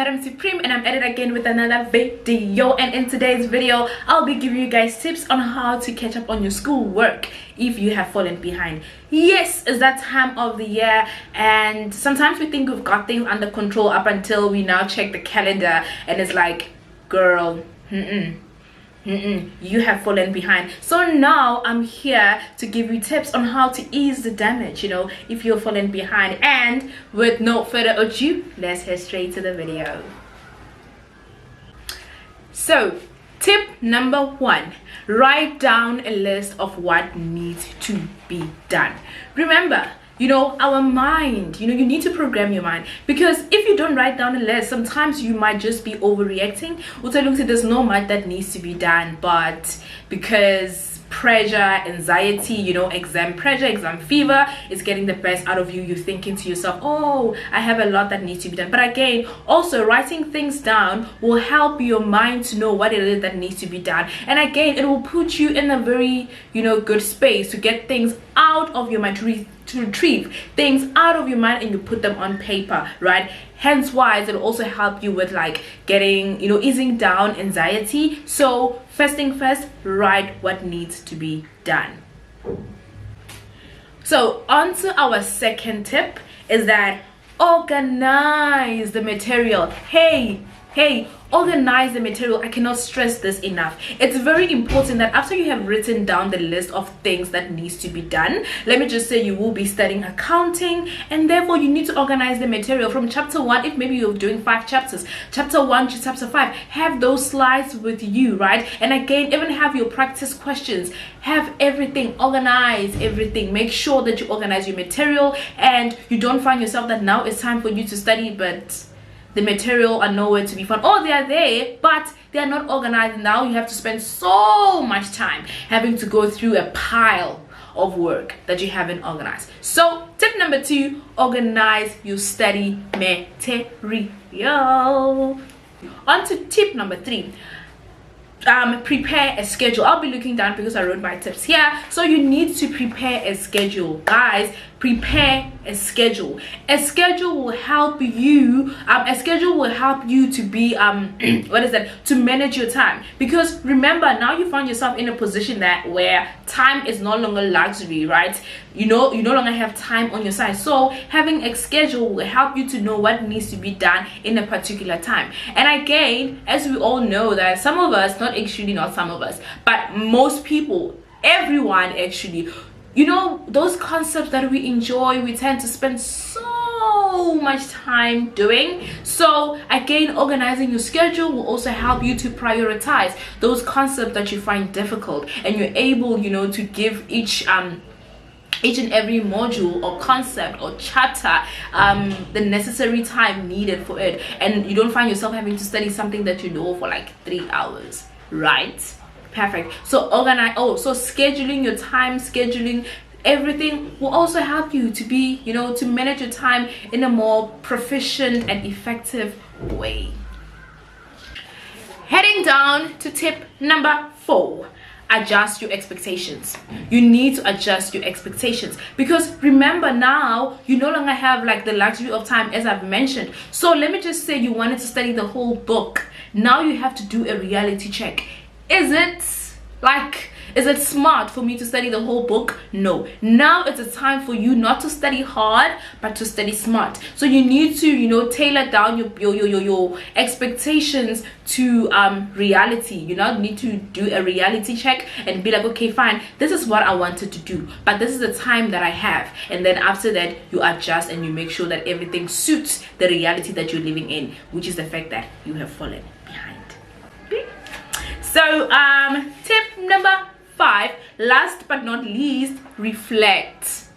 Madam Supreme, and I'm at it again with another video. And in today's video, I'll be giving you guys tips on how to catch up on your schoolwork if you have fallen behind. Yes, it's that time of the year, and sometimes we think we've got things under control up until we now check the calendar and it's like, girl, you have fallen behind. So now I'm here to give you tips on how to ease the damage, if you're falling behind. And with no further ado, let's head straight to the video. So tip number 1, write down a list of what needs to be done. Remember, our mind, you need to program your mind, because if you don't write down a list, sometimes you might just be overreacting. There's no much that needs to be done, but because pressure, anxiety, exam pressure, exam fever is getting the best out of you, you're thinking to yourself, oh, I have a lot that needs to be done. But again, also writing things down will help your mind to know what it is that needs to be done. And again, it will put you in a very good space to get things out of your mind, to retrieve things out of your mind, and you put them on paper, right? Hence why it'll also help you with getting, easing down anxiety. So first thing first, write what needs to be done. So on to our second tip is that organize the material. Hey, organize the material. I cannot stress this enough. It's very important that after you have written down the list of things that needs to be done, let me just say you will be studying accounting, and therefore you need to organize the material from chapter 1. If maybe you're doing 5 chapters, chapter 1 to chapter 5, have those slides with you, right? And again, even have your practice questions, have everything, organize everything. Make sure that you organize your material, and you don't find yourself that now it's time for you to study, but the material are nowhere to be found. Oh, they are there, but they are not organized. Now you have to spend so much time having to go through a pile of work that you haven't organized. So tip number 2, organize your study material. On to tip number 3, prepare a schedule. I'll be looking down because I wrote my tips here. So you need to prepare a schedule, guys. Prepare a schedule. A schedule will help you. A schedule will help you to be to manage your time. Because remember, now you find yourself in a position where time is no longer luxury, right? You no longer have time on your side. So having a schedule will help you to know what needs to be done in a particular time. And again, as we all know, that some of us, not some of us, but most people, everyone actually, those concepts that we enjoy, we tend to spend so much time doing. So again, organizing your schedule will also help you to prioritize those concepts that you find difficult, and you're able to give each and every module or concept or chapter the necessary time needed for it, and you don't find yourself having to study something that for 3 hours, right? Perfect. So so scheduling your time, scheduling everything will also help you to be to manage your time in a more proficient and effective way. Heading down to tip number 4, adjust your expectations. You need to adjust your expectations, because remember, now you no longer have the luxury of time, as I've mentioned. So let me just say you wanted to study the whole book. Now you have to do a reality check. Is it smart for me to study the whole book? No. Now it's a time for you not to study hard, but to study smart. So you need to tailor down your expectations to reality. You need to do a reality check and be like, okay, fine, this is what I wanted to do, but this is the time that I have. And then after that, you adjust and you make sure that everything suits the reality that you're living in, which is the fact that you have fallen behind. So tip number 5, last but not least, reflect.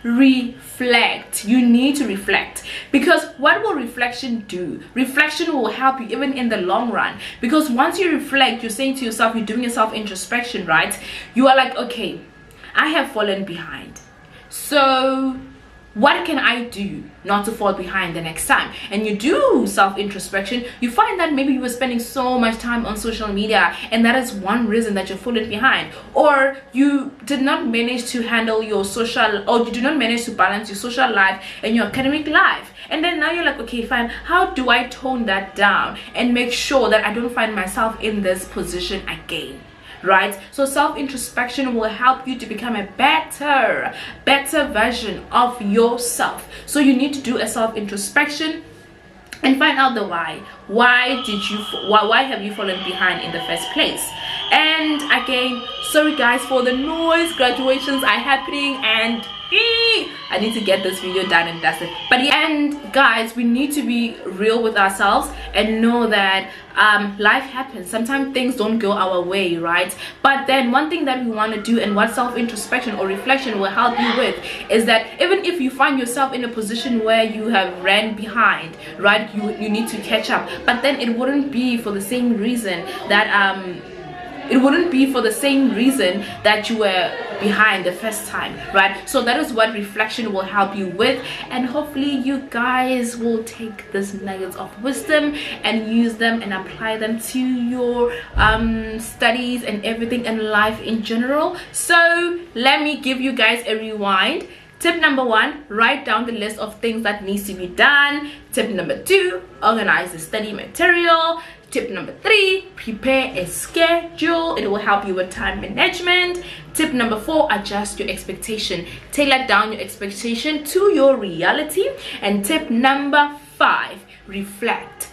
Reflect. You need to reflect, because what will reflection do? Reflection will help you even in the long run, because once you reflect, you're saying to yourself, you're doing yourself introspection, right? You are like, okay, I have fallen behind, so what can I do not to fall behind the next time? And you do self-introspection, you find that maybe you were spending so much time on social media, and that is one reason that you're falling behind. Or you did not manage to handle your social, or you do not manage to balance your social life and your academic life. And then now you're like, okay, fine, how do I tone that down and make sure that I don't find myself in this position again? Right? So self-introspection will help you to become a better version of yourself. So you need to do a self-introspection and find out the why. Why have you fallen behind in the first place? And again, sorry guys for the noise, graduations are happening, and I need to get this video done and dusted. But yeah, and guys, we need to be real with ourselves and know that life happens. Sometimes things don't go our way, right? But then one thing that we want to do, and what self-introspection or reflection will help you with, is that even if you find yourself in a position where you have ran behind, right, you need to catch up, but then it wouldn't be for the same reason that you were behind the first time, right? So that is what reflection will help you with, and hopefully you guys will take these nuggets of wisdom and use them and apply them to your studies and everything in life in general. So let me give you guys a rewind. Tip number 1, write down the list of things that needs to be done. Tip number 2, organize the study material. Tip number 3, prepare a schedule. It will help you with time management. Tip number 4, adjust your expectation. Tailor down your expectation to your reality. And tip number 5, reflect.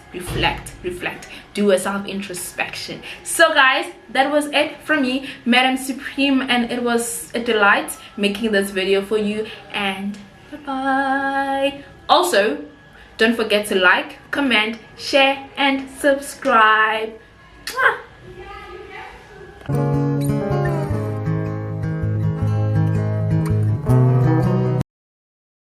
Do a self-introspection. So guys, that was it from me, Madam Supreme, and it was a delight making this video for you, and bye-bye. Also, don't forget to like, comment, share, and subscribe. Mwah.